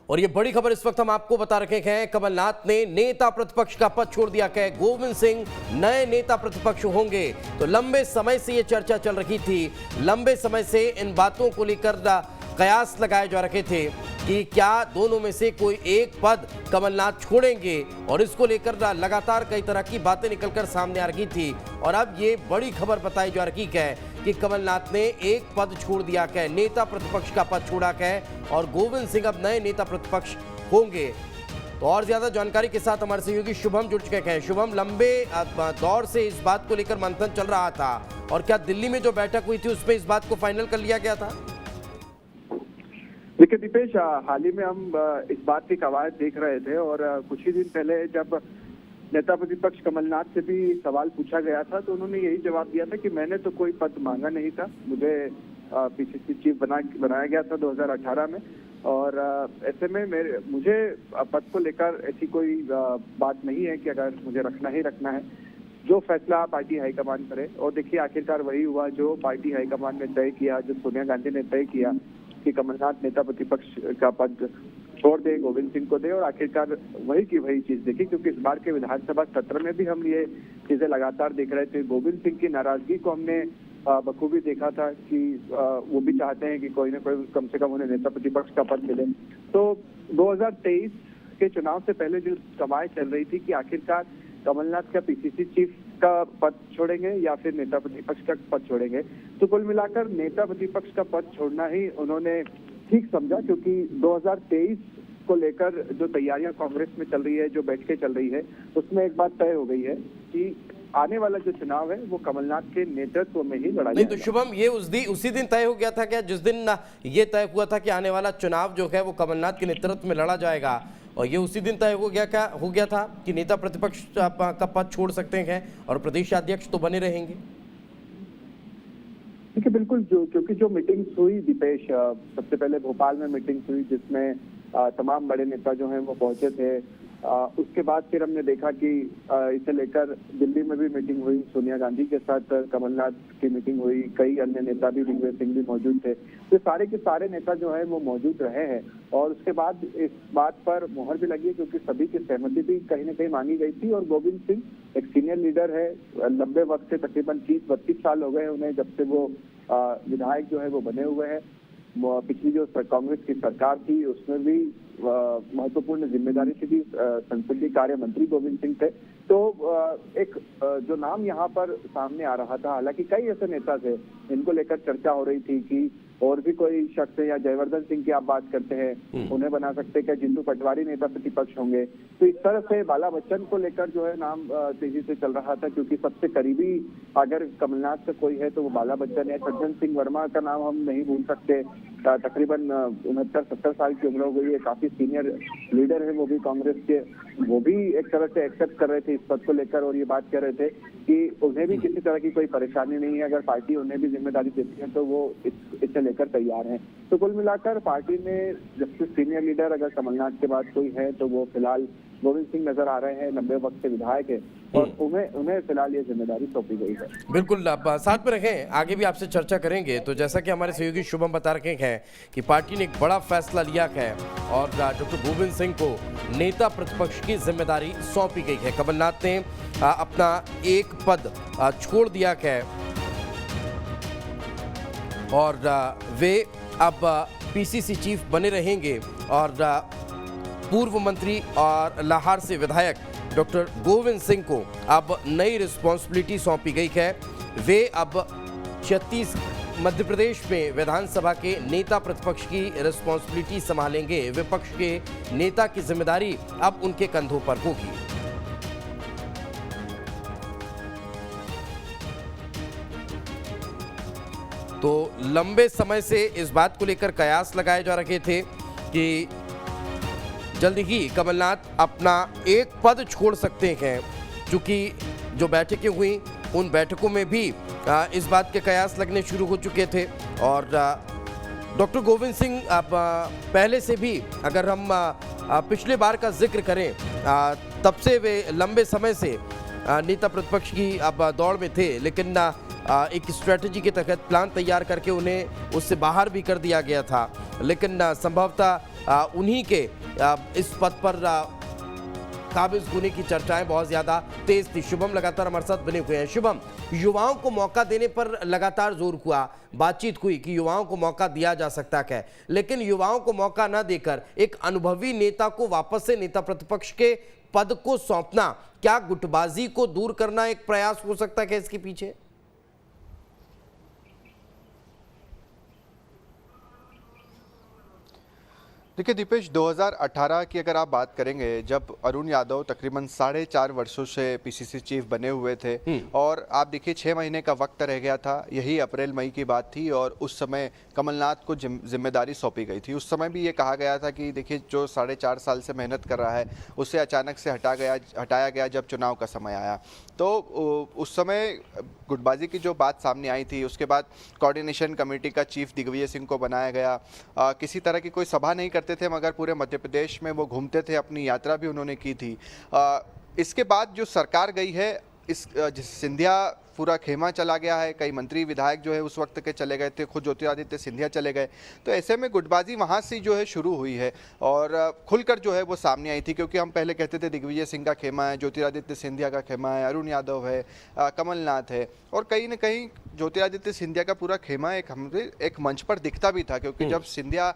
और ये बड़ी खबर इस वक्त हम आपको बता रखे हैं, कमलनाथ ने नेता प्रतिपक्ष का पद छोड़ दिया है। गोविंद सिंह नए नेता प्रतिपक्ष होंगे। तो लंबे समय से ये चर्चा चल रही थी, लंबे समय से इन बातों को लेकर कयास लगाए जा रहे थे कि क्या दोनों में से कोई एक पद कमलनाथ छोड़ेंगे, और इसको लेकर लगातार कई तरह की बातें निकलकर सामने आ रही थी। और अब ये बड़ी खबर बताई जा रही है कि कमलनाथ ने एक पद छोड़ दिया है, नेता प्रतिपक्ष का पद छोड़ा है, और गोविंद सिंह अब नए नेता प्रतिपक्ष होंगे। तो और ज्यादा जानकारी के साथ हमारे सहयोगी शुभम जुड़ चुके हैं। शुभम, लंबे दौर से इस बात को लेकर मंथन चल रहा था, और क्या दिल्ली में जो बैठक हुई थी उसमें इस बात को फाइनल कर लिया गया था? देखिए दीपेश, हाल ही में हम इस बात की कवायद देख रहे थे, और कुछ ही दिन पहले जब नेता प्रतिपक्ष कमलनाथ से भी सवाल पूछा गया था तो उन्होंने यही जवाब दिया था कि मैंने तो कोई पद मांगा नहीं था, मुझे पीसीसी चीफ बनाया गया था 2018 में, और ऐसे में मुझे पद को लेकर ऐसी कोई बात नहीं है कि अगर मुझे रखना ही रखना है, जो फैसला पार्टी हाईकमान करे। और देखिए आखिरकार वही हुआ जो पार्टी हाईकमान ने तय किया, जो सोनिया गांधी ने तय किया कि कमलनाथ नेता प्रतिपक्ष का पद छोड़ दे, गोविंद सिंह को दे, और आखिरकार वही की वही चीज देखी। क्योंकि इस बार के विधानसभा सत्र में भी हम ये चीजें लगातार देख रहे थे। गोविंद सिंह की नाराजगी को हमने बखूबी देखा था कि वो भी चाहते हैं कि कोई ना कोई कम से कम उन्हें नेता प्रतिपक्ष का पद मिले। तो 2023 के चुनाव से पहले जो कवायद चल रही थी कि आखिरकार कमलनाथ का पीसीसी चीफ का पद छोड़ेंगे या फिर नेता प्रतिपक्ष का पद छोड़ेंगे, तो कुल मिलाकर नेता प्रतिपक्ष का पद छोड़ना ही उन्होंने ठीक समझा। क्योंकि 2023 को लेकर जो तैयारियां कांग्रेस में चल रही है, जो बैठकें चल रही है, उसमें एक बात तय हो गई है कि आने वाला जो चुनाव है वो कमलनाथ के नेतृत्व में ही लड़ा नहीं। तो शुभम, ये उसी दिन तय हो गया था क्या, जिस दिन ये तय हुआ था कि आने वाला चुनाव जो है वो कमलनाथ के नेतृत्व में लड़ा जाएगा, और ये उसी दिन तय हो गया था कि नेता प्रतिपक्ष का पद छोड़ सकते हैं और प्रदेश अध्यक्ष तो बने रहेंगे? देखिए बिल्कुल, क्योंकि जो मीटिंग्स हुई दीपेश, सबसे पहले भोपाल में मीटिंग हुई जिसमें तमाम बड़े नेता जो हैं वो पहुंचे थे। उसके बाद फिर हमने देखा कि इसे लेकर दिल्ली में भी मीटिंग हुई, सोनिया गांधी के साथ कमलनाथ की मीटिंग हुई, कई अन्य नेता भी, ऋग्वेद सिंह भी मौजूद थे। तो सारे के सारे नेता जो है वो मौजूद रहे हैं, और उसके बाद इस बात पर मोहर भी लगी क्योंकि सभी की सहमति भी कहीं ना कहीं मांगी गई थी। और गोविंद सिंह एक सीनियर लीडर है, लंबे वक्त से, तकरीबन 30-32 साल हो गए उन्हें जब से वो विधायक जो है वो बने हुए हैं। पिछली जो कांग्रेस की सरकार थी उसमें भी महत्वपूर्ण जिम्मेदारी से भी संसदीय कार्य मंत्री गोविंद सिंह थे। तो एक जो नाम यहाँ पर सामने आ रहा था, हालांकि कई ऐसे नेता थे इनको लेकर चर्चा हो रही थी कि और भी कोई शख्स है, या जयवर्धन सिंह की आप बात करते हैं, उन्हें बना सकते हैं क्या, जिंदू पटवारी नेता प्रतिपक्ष होंगे। तो इस तरह से बाला बच्चन को लेकर जो है नाम तेजी से चल रहा था, क्योंकि सबसे करीबी अगर कमलनाथ से कोई है तो वो बाला बच्चन है। सज्जन सिंह वर्मा का नाम हम नहीं भूल सकते, तकरीबन 69-70 साल की उम्र हो गई है, काफी सीनियर लीडर है वो भी कांग्रेस के। वो भी एक तरह से एक्सेप्ट कर रहे थे इस पद को लेकर, और ये बात कह रहे थे कि उन्हें भी किसी तरह की कोई परेशानी नहीं है, अगर पार्टी उन्हें भी जिम्मेदारी देती है तो वो इसे लेकर तैयार हैं। तो कुल मिलाकर पार्टी में जबसे सीनियर लीडर अगर कमलनाथ के बाद कोई है तो वो फिलहाल गोविंद सिंह नजर आ रहे हैं, लंबे वक्त से विधायक है, और उन्हें फिलहाल ये जिम्मेदारी सौंपी गई है। बिल्कुल, आप साथ में रहें, आगे भी आपसे चर्चा करेंगे। तो जैसा कि हमारे सहयोगी शुभम बता रहे हैं कि पार्टी ने एक बड़ा फैसला लिया है और डॉक्टर गोविंद सिंह को नेता प्रतिपक्ष की जिम्मेदारी सौंपी गई है। कमलनाथ ने अपना एक पद छोड़ दिया है और वे अब पीसीसी चीफ बने रहेंगे। और पूर्व मंत्री और लाहौर से विधायक डॉक्टर गोविंद सिंह को अब नई रिस्पॉन्सिबिलिटी सौंपी गई है। वे अब 36 मध्य प्रदेश में विधानसभा के नेता प्रतिपक्ष की रिस्पॉन्सिबिलिटी संभालेंगे। विपक्ष के नेता की जिम्मेदारी अब उनके कंधों पर होगी। तो लंबे समय से इस बात को लेकर कयास लगाए जा रहे थे कि जल्द ही कमलनाथ अपना एक पद छोड़ सकते हैं, क्योंकि जो बैठकें हुई उन बैठकों में भी इस बात के कयास लगने शुरू हो चुके थे। और डॉक्टर गोविंद सिंह अब पहले से भी, अगर हम पिछले बार का जिक्र करें, तब से वे लंबे समय से नेता प्रतिपक्ष की अब दौड़ में थे, लेकिन एक स्ट्रेटजी के तहत प्लान तैयार करके उन्हें उससे बाहर भी कर दिया गया था। लेकिन संभवतः उन्हीं के इस पद पर काबिज होने की चर्चाएं बहुत ज्यादा तेज थी। शुभम लगातार हमारे साथ बने हुए हैं। शुभम, युवाओं को मौका देने पर लगातार जोर हुआ, बातचीत हुई कि युवाओं को मौका दिया जा सकता है, लेकिन युवाओं को मौका न देकर एक अनुभवी नेता को वापस से नेता प्रतिपक्ष के पद को सौंपना, क्या गुटबाजी को दूर करना एक प्रयास हो सकता है क्या इसके पीछे? देखिए दीपेश, 2018 की अगर आप बात करेंगे, जब अरुण यादव तकरीबन 4.5 वर्षों से पीसीसी चीफ बने हुए थे और आप देखिए 6 महीने का वक्त रह गया था, यही अप्रैल मई की बात थी और उस समय कमलनाथ को जिम्मेदारी सौंपी गई थी। उस समय भी ये कहा गया था कि देखिए जो 4.5 साल से मेहनत कर रहा है उसे अचानक से हटाया गया जब चुनाव का समय आया। तो उस समय गुटबाजी की जो बात सामने आई थी, उसके बाद कोऑर्डिनेशन कमेटी का चीफ दिग्विजय सिंह को बनाया गया। किसी तरह की कोई सभा नहीं करते थे मगर पूरे मध्य प्रदेश में वो घूमते थे, अपनी यात्रा भी उन्होंने की थी। इसके बाद जो सरकार गई है, सिंधिया पूरा खेमा चला गया है, कई मंत्री विधायक जो है उस वक्त के चले गए थे, खुद ज्योतिरादित्य सिंधिया चले गए। तो ऐसे में गुटबाजी वहाँ से जो है शुरू हुई है और खुलकर जो है वो सामने आई थी, क्योंकि हम पहले कहते थे दिग्विजय सिंह का खेमा है, ज्योतिरादित्य सिंधिया का खेमा है, अरुण यादव है, कमलनाथ है, और कहीं ना कहीं ज्योतिरादित्य सिंधिया का पूरा खेमा एक मंच पर दिखता भी था, क्योंकि जब सिंधिया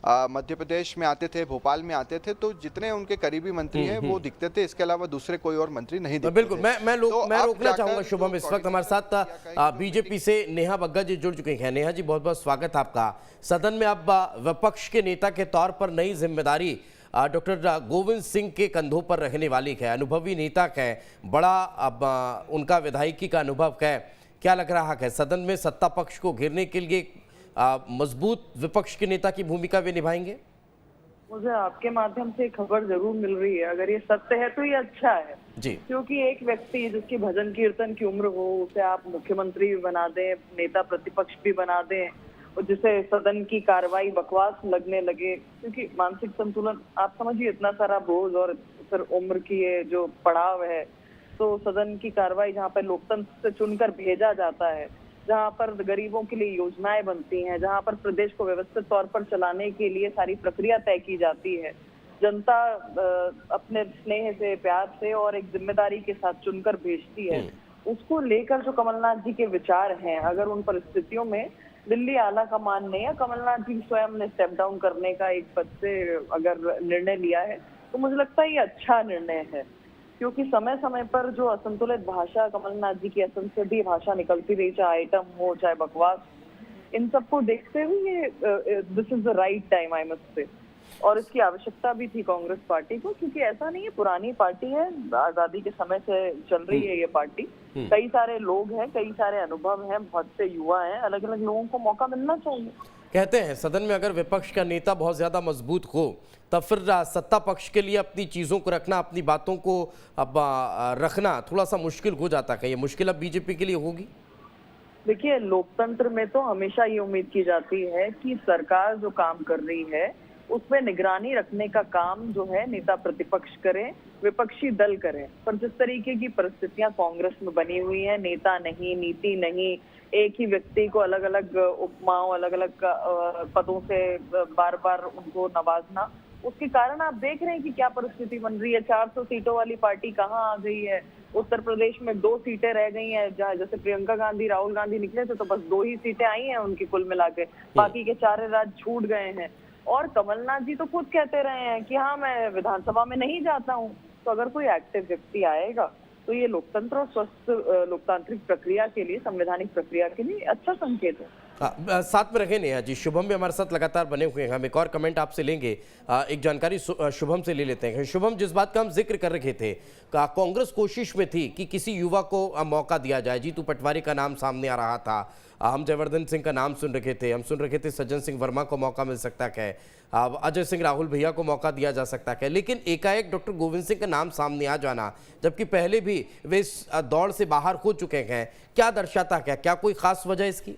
मध्य प्रदेश में आते थे, भोपाल में आते थे, तो जितने उनके करीबी मंत्री हैं वो दिखते थे, इसके अलावा दूसरे कोई और मंत्री नहीं दिखते। बिल्कुल, मैं रोकना चाहूंगा शुभम, तो इस वक्त हमारे साथ बीजेपी से नेहा बग्गा जी जुड़ चुके हैं। नेहा जी, बहुत बहुत स्वागत आपका। सदन में अब विपक्ष के नेता के तौर पर नई जिम्मेदारी डॉक्टर गोविंद सिंह के कंधों पर रहने वाली है। अनुभवी नेता है, बड़ा अब उनका विधायकी का अनुभव है। क्या लग रहा है सदन में सत्ता पक्ष को घेरने के लिए मजबूत विपक्ष के नेता की भूमिका वे निभाएंगे? मुझे आपके माध्यम से खबर जरूर मिल रही है, अगर ये सत्य है तो ये अच्छा है जी, क्योंकि एक व्यक्ति जिसकी भजन कीर्तन की उम्र हो, उसे आप मुख्यमंत्री भी बना दें, नेता प्रतिपक्ष भी बना दें, और जिसे सदन की कार्रवाई बकवास लगने लगे, क्योंकि मानसिक संतुलन आप समझिए, इतना सारा बोझ और फिर उम्र की ये जो पड़ाव है, तो सदन की कार्रवाई जहाँ पर लोकतंत्र से चुनकर भेजा जाता है, जहाँ पर गरीबों के लिए योजनाएं बनती हैं, जहाँ पर प्रदेश को व्यवस्थित तौर पर चलाने के लिए सारी प्रक्रिया तय की जाती है, जनता अपने स्नेह से, प्यार से और एक जिम्मेदारी के साथ चुनकर भेजती है, उसको लेकर जो कमलनाथ जी के विचार हैं, अगर उन परिस्थितियों में दिल्ली आला कमान ने या कमलनाथ जी स्वयं ने स्टेप डाउन करने का एक पद से अगर निर्णय लिया है, तो मुझे लगता है ये अच्छा निर्णय है, क्योंकि समय समय पर जो असंतुलित भाषा, कमलनाथ जी की असंसदीय भाषा निकलती रही, चाहे आइटम हो चाहे बकवास, इन सबको देखते हुए ये this is the right time, I must say, और इसकी आवश्यकता भी थी कांग्रेस पार्टी को, क्योंकि ऐसा नहीं है, पुरानी पार्टी है, आजादी के समय से चल रही है ये पार्टी, कई सारे लोग हैं, कई सारे अनुभव हैं, बहुत से युवा हैं, अलग अलग लोगों को मौका मिलना चाहिए। कहते हैं सदन में अगर विपक्ष का नेता बहुत ज्यादा मजबूत हो तब फिर सत्ता पक्ष के लिए अपनी चीजों को रखना, अपनी बातों को अब रखना थोड़ा सा मुश्किल हो जाता है। ये मुश्किल अब बीजेपी के लिए होगी? देखिए, लोकतंत्र में तो हमेशा ये उम्मीद की जाती है कि सरकार जो काम कर रही है उसमें निगरानी रखने का काम जो है नेता प्रतिपक्ष करें, विपक्षी दल करें, पर जिस तरीके की परिस्थितियां कांग्रेस में बनी हुई है, नेता नहीं, नीति नहीं, एक ही व्यक्ति को अलग अलग उपमाओं, अलग अलग पदों से बार बार उनको नवाजना, उसके कारण आप देख रहे हैं कि क्या परिस्थिति बन रही है। 400 सीटों वाली पार्टी कहाँ आ गई है? उत्तर प्रदेश में 2 सीटें रह गई हैं, जहाँ जैसे प्रियंका गांधी, राहुल गांधी निकले थे तो बस 2 ही सीटें आई हैं उनकी कुल मिला के, बाकी के 4 राज्य छूट गए हैं। और कमलनाथ जी तो खुद कहते रहे हैं कि हाँ, मैं विधानसभा में नहीं जाता हूँ। तो अगर कोई एक्टिव व्यक्ति आएगा तो ये लोकतंत्र और स्वस्थ लोकतांत्रिक प्रक्रिया के लिए, संवैधानिक प्रक्रिया के लिए अच्छा संकेत है। साथ में रखे नेहा जी, शुभम भी हमारे साथ लगातार बने हुए हैं, हम एक और कमेंट आपसे लेंगे, एक जानकारी शुभम से ले लेते हैं। शुभम, जिस बात का हम जिक्र कर रहे थे, कांग्रेस कोशिश में थी कि किसी युवा को मौका दिया जाए। जीतू पटवारी का नाम सामने आ रहा था, हम जयवर्धन सिंह का नाम सुन रखे थे, हम सुन रखे थे सज्जन सिंह वर्मा को मौका मिल सकता है, अजय सिंह राहुल भैया को मौका दिया जा सकता है, लेकिन एकाएक डॉक्टर गोविंद सिंह का नाम सामने आ जाना, जबकि पहले भी वे इस दौड़ से बाहर हो चुके हैं, क्या दर्शाता है? क्या कोई खास वजह इसकी?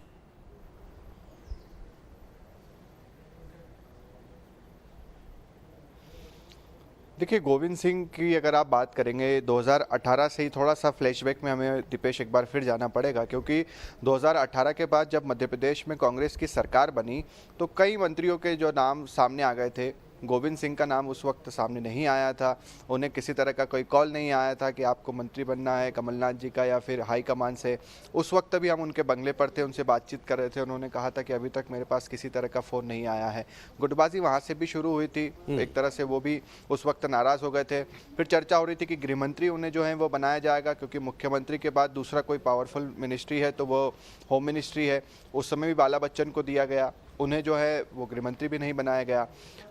देखिए, गोविंद सिंह की अगर आप बात करेंगे 2018 से ही थोड़ा सा फ्लैशबैक में हमें दीपेश एक बार फिर जाना पड़ेगा, क्योंकि 2018 के बाद जब मध्य प्रदेश में कांग्रेस की सरकार बनी तो कई मंत्रियों के जो नाम सामने आ गए थे, गोविंद सिंह का नाम उस वक्त सामने नहीं आया था, उन्हें किसी तरह का कोई कॉल नहीं आया था कि आपको मंत्री बनना है कमलनाथ जी का या फिर हाईकमान से। उस वक्त भी हम उनके बंगले पर थे, उनसे बातचीत कर रहे थे, उन्होंने कहा था कि अभी तक मेरे पास किसी तरह का फ़ोन नहीं आया है। गुटबाजी वहाँ से भी शुरू हुई थी, एक तरह से वो भी उस वक्त नाराज़ हो गए थे। फिर चर्चा हो रही थी कि गृहमंत्री उन्हें जो है वो बनाया जाएगा, क्योंकि मुख्यमंत्री के बाद दूसरा कोई पावरफुल मिनिस्ट्री है तो वो होम मिनिस्ट्री है। उस समय भी बाला बच्चन को दिया गया, उन्हें जो है वो गृहमंत्री भी नहीं बनाया गया।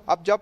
अब जब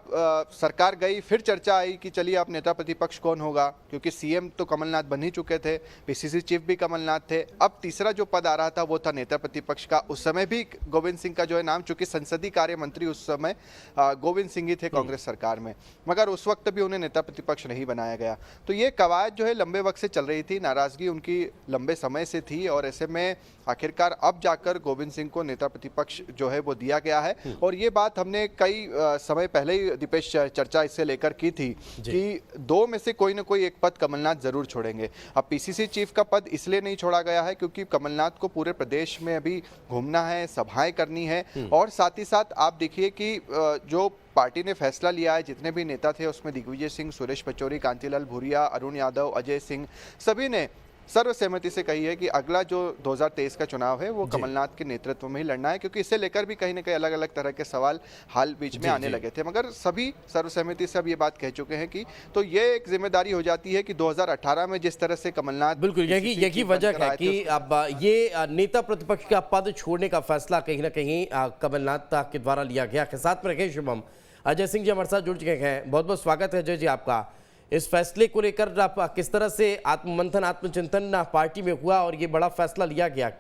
सरकार गई फिर चर्चा आई कि चलिए अब नेता प्रतिपक्ष कौन होगा, क्योंकि सीएम तो कमलनाथ बन ही चुके थे, पीसीसी चीफ भी कमलनाथ थे। अब तीसरा जो पद आ रहा था वो था नेता प्रतिपक्ष का। उस समय भी गोविंद सिंह का जो है नाम, चूंकि संसदीय कार्य मंत्री उस समय गोविंद सिंह ही थे कांग्रेस सरकार में, मगर उस वक्त भी उन्हें नेता प्रतिपक्ष नहीं बनाया गया। तो ये कवायद जो है लंबे वक्त से चल रही थी, नाराजगी उनकी लंबे समय से थी, और ऐसे में आखिरकार अब जाकर गोविंद सिंह को नेता प्रतिपक्ष जो है वो दिया गया है। और ये बात हमने कई समय पहले ही दीपेश चर्चा इससे लेकर की थी कि दो में से कोई ना कोई एक पद कमलनाथ जरूर छोड़ेंगे। अब पीसीसी चीफ का पद इसलिए नहीं छोड़ा गया है क्योंकि कमलनाथ को पूरे प्रदेश में अभी घूमना है, सभाएं करनी है, और साथ ही साथ आप देखिए कि जो पार्टी ने फैसला लिया है, जितने भी नेता थे उसमें दिग्विजय सिंह, सुरेश पचौरी, कांतिलाल भूरिया, अरुण यादव, अजय सिंह, सभी ने सर्वसहमति से कही है कि अगला जो 2023 का चुनाव है वो कमलनाथ के नेतृत्व में ही लड़ना है, क्योंकि इससे लेकर भी कहीं ना कहीं अलग अलग तरह के सवाल हाल बीच में आने लगे थे, मगर सभी सर्वसहमति से अब ये बात कह चुके हैं कि तो ये एक जिम्मेदारी हो जाती है कि 2018 में जिस तरह से कमलनाथ बिल्कुल यही वजह है कि अब ये नेता प्रतिपक्ष का पद छोड़ने का फैसला कहीं ना कहीं कमलनाथ के द्वारा लिया गया। साथ में रखे शुभम, अजय सिंह जी हमारे साथ जुड़ चुके हैं, बहुत बहुत स्वागत है अजय जी आपका। इस फैसले को लेकर आप किस तरह से आत्ममंथन आत्मचिंतन पार्टी में हुआ और ये बड़ा फैसला लिया गया,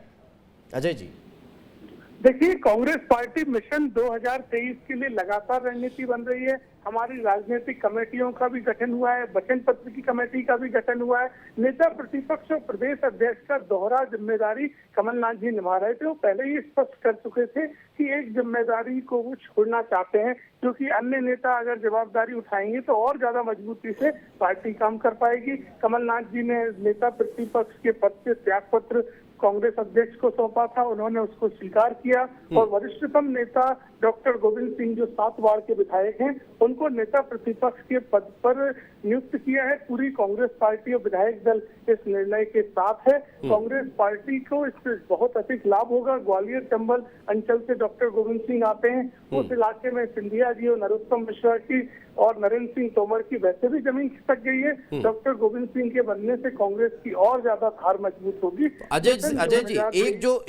अजय जी? देखिए, कांग्रेस पार्टी मिशन 2023 के लिए लगातार रणनीति बन रही है। हमारी राजनीतिक कमेटियों का भी गठन हुआ है, वचन पत्र की कमेटी का भी गठन हुआ है। नेता प्रतिपक्ष और प्रदेश अध्यक्ष का दोहरा जिम्मेदारी कमलनाथ जी निभा रहे थे। वो पहले ही स्पष्ट कर चुके थे कि एक जिम्मेदारी को वो छोड़ना चाहते हैं, क्योंकि अन्य नेता अगर जवाबदारी उठाएंगे तो और ज्यादा मजबूती से पार्टी काम कर पाएगी। कमलनाथ जी ने नेता प्रतिपक्ष के पद से त्याग पत्र कांग्रेस अध्यक्ष को सौंपा था, उन्होंने उसको स्वीकार किया, और वरिष्ठतम नेता डॉक्टर गोविंद सिंह जो 7 वार्ड के विधायक हैं, उनको नेता प्रतिपक्ष के पद पर नियुक्त किया है। पूरी कांग्रेस पार्टी और विधायक दल इस निर्णय के साथ है। कांग्रेस पार्टी को इससे बहुत अधिक लाभ होगा। ग्वालियर चंबल अंचल से डॉक्टर गोविंद सिंह आते हैं, उस इलाके में सिंधिया जी और नरोत्तम मिश्रा की और नरेंद्र सिंह तोमर की वैसे भी जमीन खिसक गई है। डॉक्टर गोविंद सिंह के बनने से कांग्रेस की और ज्यादा धार मजबूत होगी। अजय जी,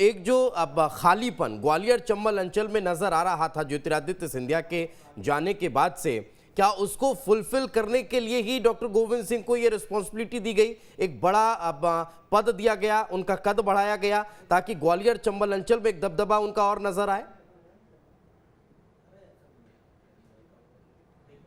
एक जो अब खालीपन ग्वालियर चंबल अंचल में नजर आ रहा था ज्योतिरादित्य सिंधिया के जाने के बाद से, क्या उसको फुलफिल करने के लिए ही डॉक्टर गोविंद सिंह को ये रिस्पॉन्सिबिलिटी दी गई, एक बड़ा अब पद दिया गया, उनका कद बढ़ाया गया ताकि ग्वालियर चंबल अंचल में एक दबदबा उनका और नजर आए?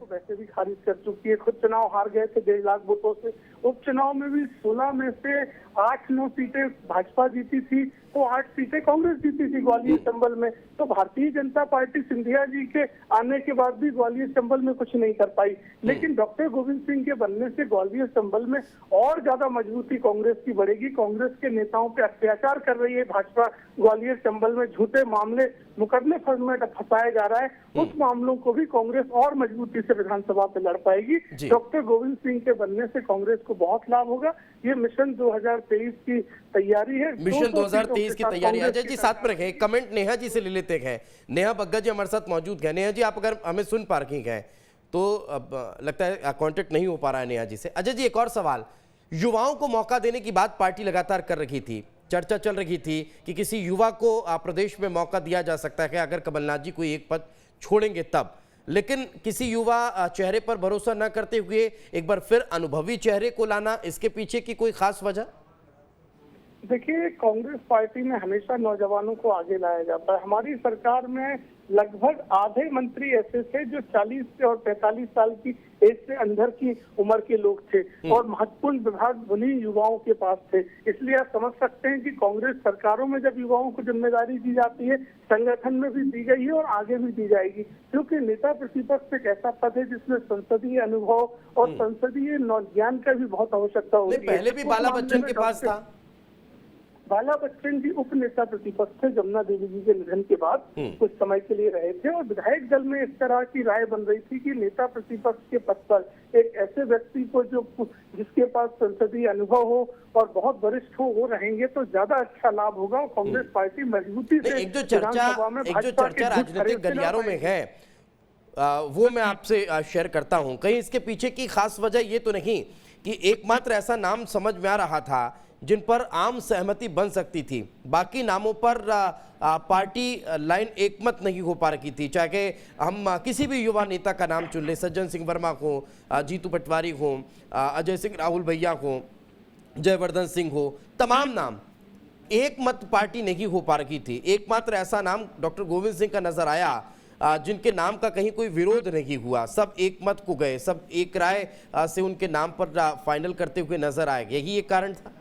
वैसे भी खारिज कर चुकी है, खुद चुनाव हार गए थे 1.5 लाख वोटों से। उपचुनाव में भी 16 में से 8-9 सीटें भाजपा जीती थी, तो 8 सीटें कांग्रेस जीती थी ग्वालियर चंबल में। तो भारतीय जनता पार्टी सिंधिया जी के आने के बाद भी ग्वालियर चंबल में कुछ नहीं कर पाई, लेकिन डॉक्टर गोविंद सिंह के बनने से ग्वालियर चंबल में और ज्यादा मजबूती कांग्रेस की बढ़ेगी। कांग्रेस के नेताओं पे अत्याचार कर रही है भाजपा ग्वालियर चंबल में, झूठे मामले मुकदमे में फंसाया जा रहा है, उस मामलों को भी कांग्रेस और मजबूती से विधानसभा पे लड़ पाएगी। डॉक्टर गोविंद सिंह के बनने से कांग्रेस को बहुत लाभ होगा। ये मिशन 2023 की तैयारी है, मिशन 2023 की तैयारी। अजय जी साथ में रखें, कमेंट नेहा जी से ले लेते हैं। नेहा बग्गा जी हमारे साथ मौजूद है। नेहा जी, आप अगर हमें सुन पा रही हैं तो अब लगता है कांटेक्ट नहीं हो पा रहा है नेहा जी से। अजय जी, एक और सवाल, युवाओं को मौका देने की बात पार्टी लगातार कर रही थी, चर्चा चल रही थी कि किसी युवा को प्रदेश में मौका दिया जा सकता है अगर कमलनाथ जी कोई एक पद छोड़ेंगे तब, लेकिन किसी युवा चेहरे पर भरोसा न करते हुए एक बार फिर अनुभवी चेहरे को लाना, इसके पीछे की कोई खास वजह? देखिए, कांग्रेस पार्टी में हमेशा नौजवानों को आगे लाया जाता है। हमारी सरकार में लगभग आधे मंत्री ऐसे थे जो 40 और 45 साल की एज से अंदर की उम्र के लोग थे, और महत्वपूर्ण विभाग उन्हीं युवाओं के पास थे। इसलिए आप समझ सकते हैं कि कांग्रेस सरकारों में जब युवाओं को जिम्मेदारी दी जाती है, संगठन में भी दी गई है और आगे भी दी जाएगी, क्योंकि नेता प्रतिपक्ष एक ऐसा पद है जिसमें संसदीय अनुभव और संसदीय ज्ञान का भी बहुत आवश्यकता होती है। पहले भी बाला बच्चन के पास था। बाला बच्चन जी उप नेता प्रतिपक्ष थे, जमुना देवी जी के निधन के बाद कुछ समय के लिए रहे थे और विधायक दल में इस तरह की राय बन रही थी कि नेता प्रतिपक्ष के पद पर एक ऐसे व्यक्ति को जो जिसके पास संसदीय अनुभव हो और बहुत वरिष्ठ हो वो रहेंगे तो ज्यादा अच्छा लाभ होगा और कांग्रेस पार्टी मजबूती से एक जो चर्चा राजनीतिक गलियारों में है वो मैं आपसे शेयर करता हूं। कहीं इसके पीछे की खास वजह ये तो नहीं कि एकमात्र ऐसा नाम समझ में आ रहा था जिन पर आम सहमति बन सकती थी, बाकी नामों पर पार्टी लाइन एकमत नहीं हो पा रही थी, चाहे हम किसी भी युवा नेता का नाम चुन लें, सज्जन सिंह वर्मा हो, जीतू पटवारी हो, अजय सिंह राहुल भैया हो, जयवर्धन सिंह हो, तमाम नाम एक मत पार्टी नहीं हो पा रही थी। एकमात्र ऐसा नाम डॉक्टर गोविंद सिंह का नजर आया जिनके नाम का कहीं कोई विरोध नहीं हुआ, सब एक मत को गए, सब एक राय से उनके नाम पर फाइनल करते हुए नजर आए। यही एक कारण था।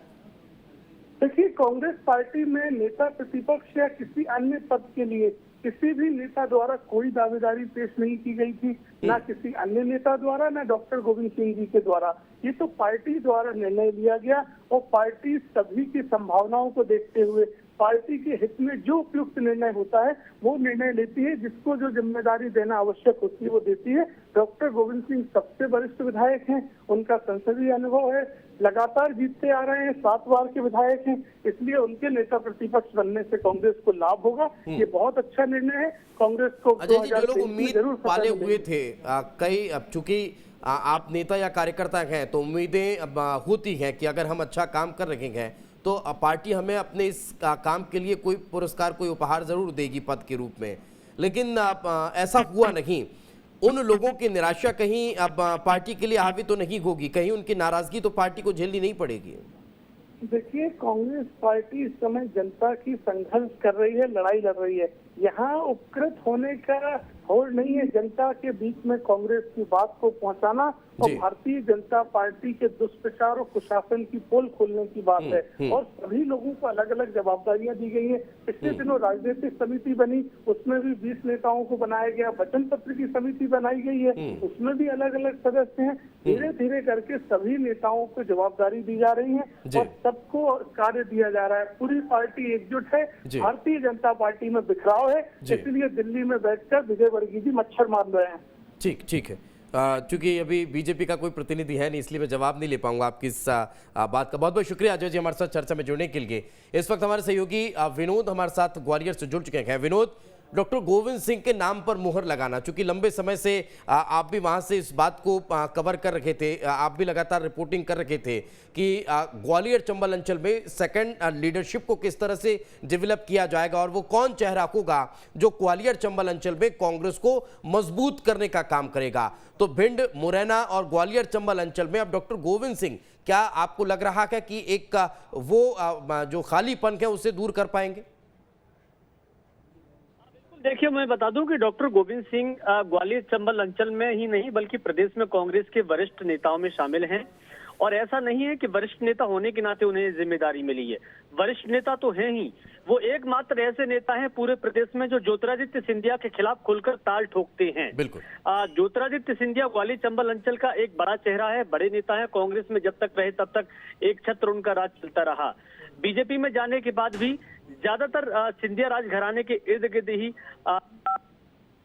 देखिए, कांग्रेस पार्टी में नेता प्रतिपक्ष या किसी अन्य पद के लिए किसी भी नेता द्वारा कोई दावेदारी पेश नहीं की गई थी, ना किसी अन्य नेता द्वारा, ना डॉक्टर गोविंद सिंह जी के द्वारा। ये तो पार्टी द्वारा निर्णय लिया गया और पार्टी सभी की संभावनाओं को देखते हुए पार्टी के हित में जो उपयुक्त निर्णय होता है वो निर्णय लेती है, जिसको जो जिम्मेदारी देना आवश्यक होती है वो देती है। डॉक्टर गोविंद सिंह सबसे वरिष्ठ विधायक हैं, उनका संसदीय अनुभव है, लगातार जीतते आ रहे हैं, 7 बार के विधायक हैं, इसलिए उनके नेता प्रतिपक्ष बनने से कांग्रेस को लाभ होगा। ये बहुत अच्छा निर्णय है। कांग्रेस को अजय जी, जो लोग उम्मीद पाले हुए थे कई, अब चूंकि आप नेता या कार्यकर्ता हैं तो उम्मीदें अब होती हैं कि अगर हम अच्छा काम कर रहे हैं तो पार्टी हमें अपने इस काम के लिए कोई पुरस्कार, कोई उपहार जरूर देगी पद के रूप में, लेकिन ऐसा हुआ नहीं। उन लोगों की निराशा कहीं अब पार्टी के लिए हावी तो नहीं होगी, कहीं उनकी नाराजगी तो पार्टी को झेलनी नहीं पड़ेगी। देखिए, कांग्रेस पार्टी इस समय जनता की संघर्ष कर रही है, लड़ाई लड़ रही है। यहाँ उपकृत होने का होड़ नहीं है। जनता के बीच में कांग्रेस की बात को पहुंचाना और भारतीय जनता पार्टी के दुष्प्रचार और कुशासन की पोल खोलने की बात है और सभी लोगों को अलग अलग जवाबदारियां दी गई हैं। पिछले दिनों राजनीतिक समिति बनी, उसमें भी 20 नेताओं को बनाया गया। वचन पत्र की समिति बनाई गई है, उसमें भी अलग अलग सदस्य हैं। धीरे धीरे करके सभी नेताओं को जवाबदारी दी जा रही है और सबको कार्य दिया जा रहा है। पूरी पार्टी एकजुट है। भारतीय जनता पार्टी में बिखराव है, इसलिए दिल्ली में बैठकर विजय वर्गीय जी मच्छर मार रहे हैं। ठीक है। चूंकि अभी बीजेपी का कोई प्रतिनिधि है नहीं, इसलिए मैं जवाब नहीं ले पाऊंगा आपकी इस बात का। बहुत बहुत शुक्रिया अजय जी हमारे साथ चर्चा में जुड़ने के लिए। इस वक्त हमारे सहयोगी विनोद हमारे साथ ग्वालियर से जुड़ चुके हैं। विनोद, डॉक्टर गोविंद सिंह के नाम पर मुहर लगाना, चूंकि लंबे समय से आप भी वहां से इस बात को कवर कर रखे थे, आप भी लगातार रिपोर्टिंग कर रखे थे कि ग्वालियर चंबल अंचल में सेकंड लीडरशिप को किस तरह से डेवलप किया जाएगा और वो कौन चेहरा होगा जो ग्वालियर चंबल अंचल में कांग्रेस को मजबूत करने का काम करेगा। तो भिंड, मुरैना और ग्वालियर चंबल अंचल में अब डॉक्टर गोविंद सिंह, क्या आपको लग रहा है कि एक वो जो खालीपन है उसे दूर कर पाएंगे? देखिए, मैं बता दूं कि डॉक्टर गोविंद सिंह ग्वालियर चंबल अंचल में ही नहीं बल्कि प्रदेश में कांग्रेस के वरिष्ठ नेताओं में शामिल हैं और ऐसा नहीं है कि वरिष्ठ नेता होने के नाते उन्हें जिम्मेदारी मिली है। वरिष्ठ नेता तो हैं ही, वो एकमात्र ऐसे नेता हैं पूरे प्रदेश में जो ज्योतिरादित्य सिंधिया के खिलाफ खुलकर ताल ठोकते हैं। बिल्कुल। ज्योतिरादित्य सिंधिया ग्वालियर चंबल अंचल का एक बड़ा चेहरा है, बड़े नेता है। कांग्रेस में जब तक रहे तब तक एक छत्र उनका राज चलता रहा। बीजेपी में जाने के बाद भी ज्यादातर सिंधिया राज घराने के इर्द गिर्द ही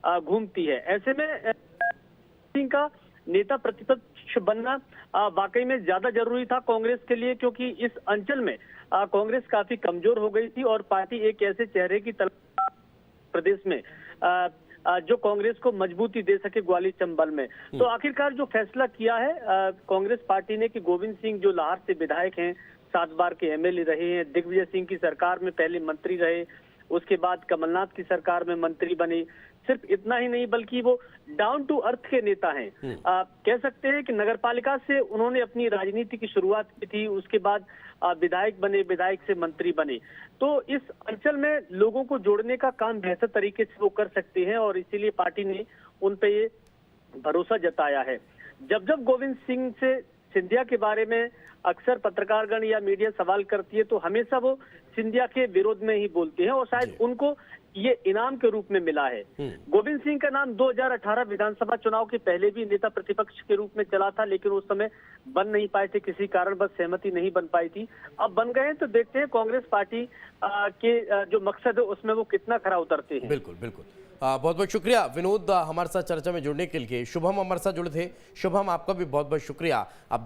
घूमती है। ऐसे में सिंह का नेता प्रतिपक्ष बनना वाकई में ज्यादा जरूरी था कांग्रेस के लिए, क्योंकि इस अंचल में कांग्रेस काफी कमजोर हो गई थी और पार्टी एक ऐसे चेहरे की तलाश प्रदेश में जो कांग्रेस को मजबूती दे सके ग्वालियर चंबल में। तो आखिरकार जो फैसला किया है कांग्रेस पार्टी ने कि गोविंद सिंह जो लाहौर से विधायक हैं, 7 बार के एमएलए रहे हैं, दिग्विजय सिंह की सरकार में पहले मंत्री रहे, उसके बाद कमलनाथ की सरकार में मंत्री बने। सिर्फ इतना ही नहीं बल्कि वो डाउन टू अर्थ के नेता हैं। कह सकते हैं कि नगरपालिका से उन्होंने अपनी राजनीति की शुरुआत की थी, उसके बाद विधायक बने, विधायक से मंत्री बने। तो इस अंचल में लोगों को जोड़ने का काम बेहतर तरीके से वो कर सकते हैं और इसीलिए पार्टी ने उन पे ये भरोसा जताया है। जब जब गोविंद सिंह से सिंधिया के बारे में अक्सर पत्रकारगण या मीडिया सवाल करती है तो हमेशा वो सिंधिया के विरोध में ही बोलते हैं और शायद उनको ये इनाम के रूप में मिला है। गोविंद सिंह का नाम 2018 विधानसभा चुनाव के पहले भी नेता प्रतिपक्ष के रूप में चला था, लेकिन उस समय बन नहीं पाए थे, किसी कारण बस सहमति नहीं बन पाई थी। अब बन गए हैं तो देखते हैं कांग्रेस पार्टी के जो मकसद है उसमें वो कितना खरा उतरते हैं। बिल्कुल बिल्कुल। बहुत बहुत शुक्रिया विनोद हमारे साथ चर्चा में जुड़ने के लिए। शुभम हमारे साथ जुड़े थे। शुभम, आपका भी बहुत बहुत शुक्रिया। अब